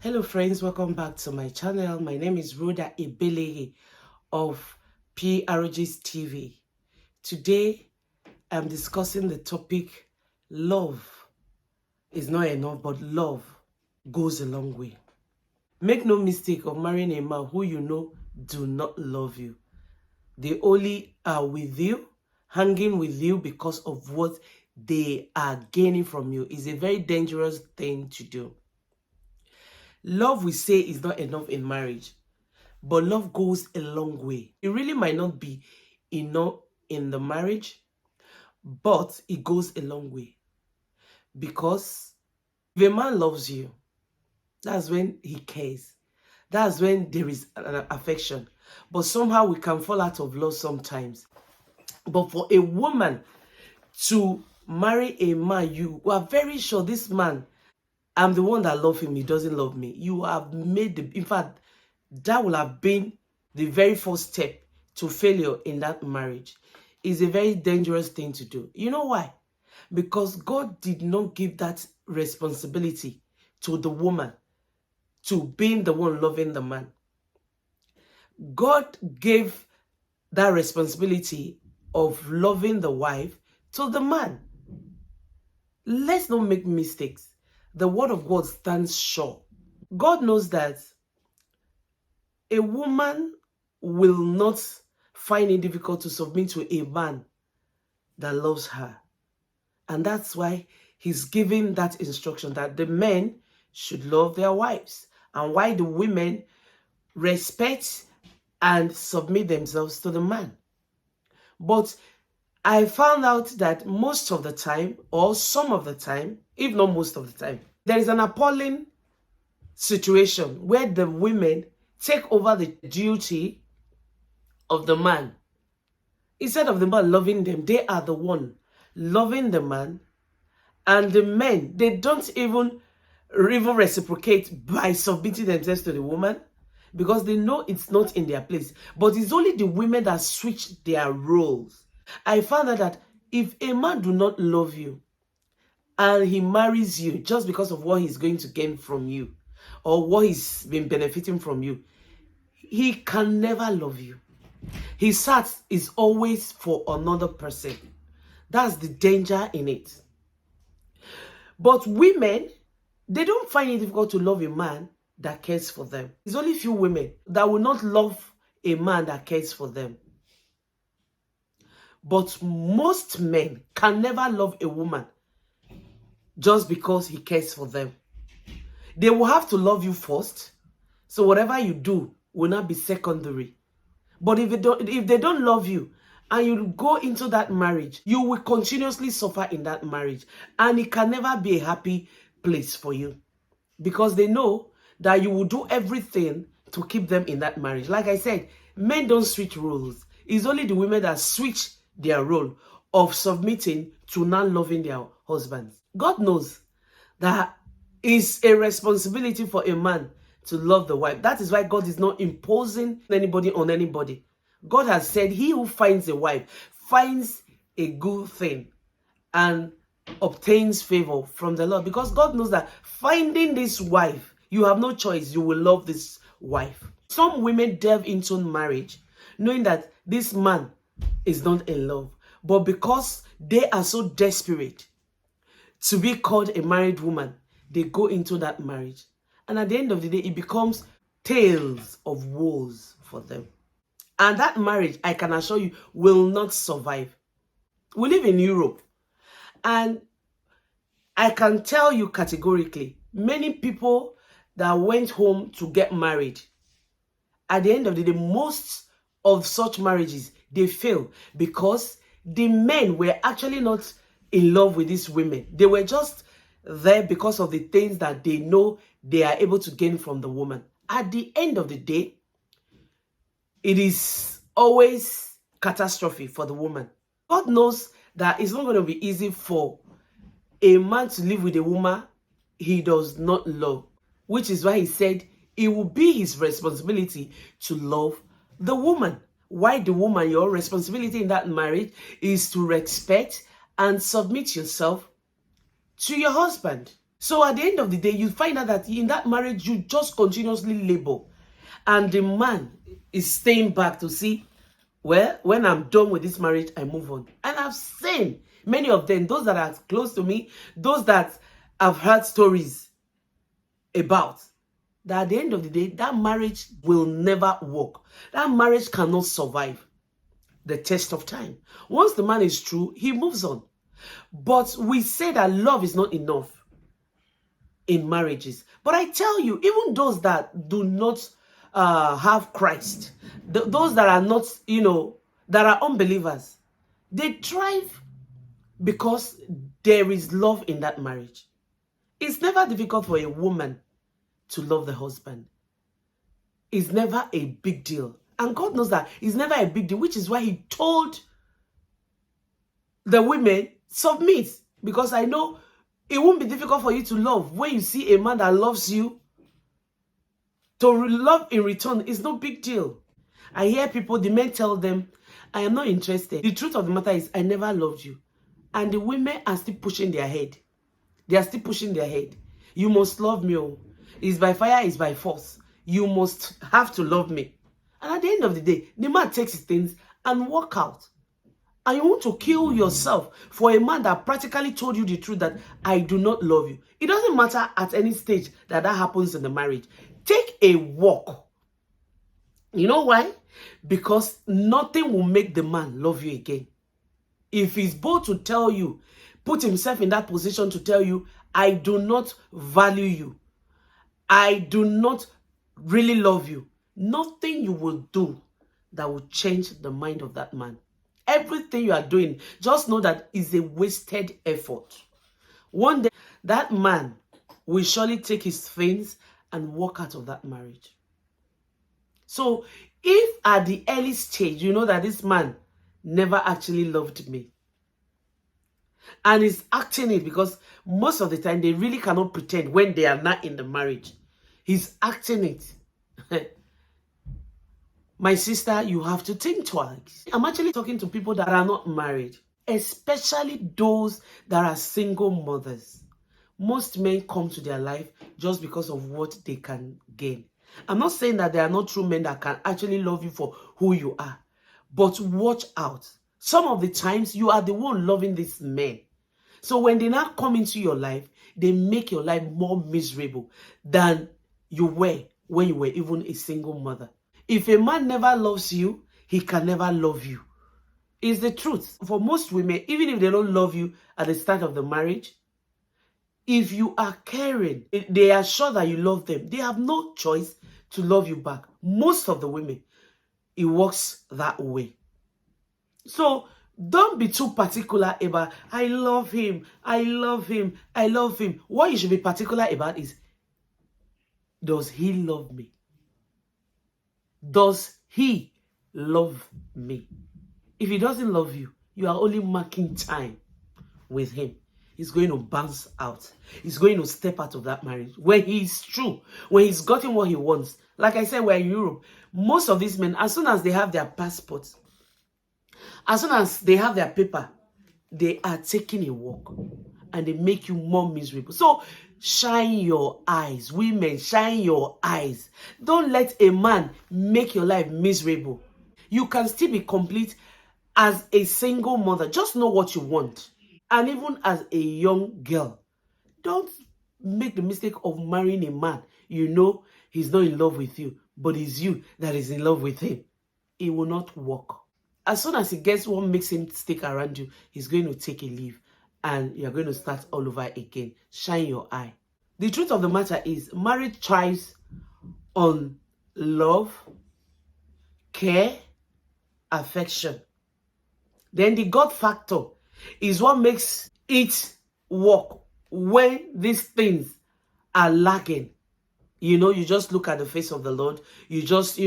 Hello friends, welcome back to my channel. My name is Rhoda Ibelehi of PRG's TV. Today, I'm discussing the topic, love is not enough, but love goes a long way. Make no mistake of marrying a man who you know do not love you. They only are with you, hanging with you because of what they are gaining from you. Is a very dangerous thing to do. Love, we say, is not enough in marriage, but love goes a long way. It really might not be enough in the marriage, but it goes a long way. Because if a man loves you, that's when he cares. That's when there is an affection. But somehow we can fall out of love sometimes. But for a woman to marry a man, you are very sure this man, I'm the one that love him, he doesn't love me. You have made in fact, that will have been the very first step to failure in that marriage. It's a very dangerous thing to do. You know why? Because God did not give that responsibility to the woman to being the one loving the man. God gave that responsibility of loving the wife to the man. Let's not make mistakes. The word of God stands sure. God knows that a woman will not find it difficult to submit to a man that loves her. And that's why he's giving that instruction that the men should love their wives, and why the women respect and submit themselves to the man. But I found out that most of the time, or some of the time, if not most of the time, there is an appalling situation where the women take over the duty of the man. Instead of the man loving them, they are the one loving the man. And the men, they don't even reciprocate by submitting themselves to the woman, because they know it's not in their place. But it's only the women that switch their roles. I found out that if a man do not love you and he marries you just because of what he's going to gain from you or what he's been benefiting from you, he can never love you. His heart is always for another person. That's the danger in it. But women, they don't find it difficult to love a man that cares for them. It's only few women that will not love a man that cares for them. But most men can never love a woman just because he cares for them. They will have to love you first. So whatever you do will not be secondary. But if they don't love you and you go into that marriage, you will continuously suffer in that marriage. And it can never be a happy place for you. Because they know that you will do everything to keep them in that marriage. Like I said, men don't switch roles. It's only the women that switch their role of submitting to not loving their husbands. God knows that it's a responsibility for a man to love the wife. That is why God is not imposing anybody on anybody. God has said he who finds a wife finds a good thing and obtains favor from the Lord. Because God knows that finding this wife, you have no choice. You will love this wife. Some women delve into marriage knowing that this man is not in love. But because they are so desperate to be called a married woman, they go into that marriage. And at the end of the day, it becomes tales of woes for them. And that marriage, I can assure you, will not survive. We live in Europe. And I can tell you categorically, many people that went home to get married, at the end of the day, most of such marriages, they fail because the men were actually not in love with these women. They were just there because of the things that they know they are able to gain from the woman. At the end of the day, it is always catastrophe for the woman. God knows that it's not going to be easy for a man to live with a woman he does not love, which is why he said it will be his responsibility to love the woman. Why the woman? Your responsibility in that marriage is to respect and submit yourself to your husband. So at the end of the day, you find out that in that marriage, you just continuously labor. And the man is staying back to see, well, when I'm done with this marriage, I move on. And I've seen many of them, those that are close to me, those that I've heard stories about, that at the end of the day, that marriage will never work. That marriage cannot survive the test of time. Once the man is true, he moves on. But we say that love is not enough in marriages. But I tell you, even those that do not have Christ, those that are not, that are unbelievers, they thrive because there is love in that marriage. It's never difficult for a woman to love the husband. It's never a big deal. And God knows that it's never a big deal, which is why he told the women, submit. Because I know it won't be difficult for you to love. When you see a man that loves you, to love in return is no big deal. I hear people, the men tell them, I am not interested. The truth of the matter is, I never loved you. And the women are still pushing their head. They are still pushing their head. You must love me. Oh. It's by fire, it's by force. You must have to love me. And at the end of the day, the man takes his things and walk out. And you want to kill yourself for a man that practically told you the truth that I do not love you. It doesn't matter at any stage that happens in the marriage. Take a walk. You know why? Because nothing will make the man love you again. If he's bold to tell you, put himself in that position to tell you, I do not value you. I do not really love you. Nothing you will do that will change the mind of that man. Everything you are doing, just know that is a wasted effort. One day, that man will surely take his things and walk out of that marriage. So, if at the early stage, you know that this man never actually loved me, and is acting it, because most of the time, they really cannot pretend when they are not in the marriage. He's acting it. My sister, you have to think twice. I'm actually talking to people that are not married, especially those that are single mothers. Most men come to their life just because of what they can gain. I'm not saying that there are not true men that can actually love you for who you are. But watch out. Some of the times, you are the one loving these men. So when they now come into your life, they make your life more miserable than you were when you were even a single mother. If a man never loves you, he can never love you. It's the truth. For most women, even if they don't love you at the start of the marriage, if you are caring, they are sure that you love them. They have no choice to love you back. Most of the women, it works that way. So don't be too particular about, I love him, I love him, I love him. What you should be particular about is, does he love me? Does he love me? If he doesn't love you, you are only marking time with him. He's going to bounce out. He's going to step out of that marriage. When he's true, when he's gotten what he wants. Like I said, we're in Europe. Most of these men, as soon as they have their passports, as soon as they have their paper, they are taking a walk. And they make you more miserable. So, shine your eyes. Women, shine your eyes. Don't let a man make your life miserable. You can still be complete as a single mother. Just know what you want. And even as a young girl, don't make the mistake of marrying a man. You know he's not in love with you, but it's you that is in love with him. It will not work. As soon as he gets what makes him stick around you, he's going to take a leave. And you're going to start all over again. Shine your eye. The truth of the matter is, marriage thrives on love, care, affection. Then the God factor is what makes it work when these things are lacking. You know, you just look at the face of the Lord. You just,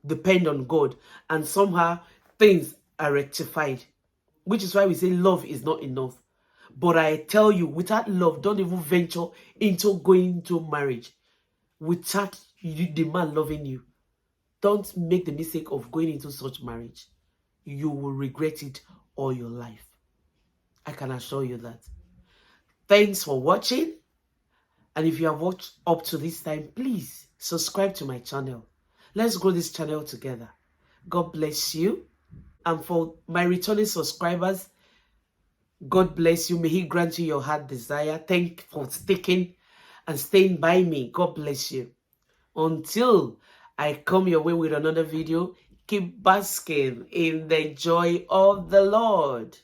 depend on God. And somehow things are rectified. Which is why we say love is not enough. But I tell you, without love, don't even venture into going into marriage. Without the man loving you, don't make the mistake of going into such marriage. You will regret it all your life. I can assure you that. Thanks for watching. And if you have watched up to this time, please subscribe to my channel. Let's grow this channel together. God bless you. And for my returning subscribers, God bless you. May He grant you your heart desire. Thank you for sticking and staying by me. God bless you. Until I come your way with another video, keep basking in the joy of the Lord.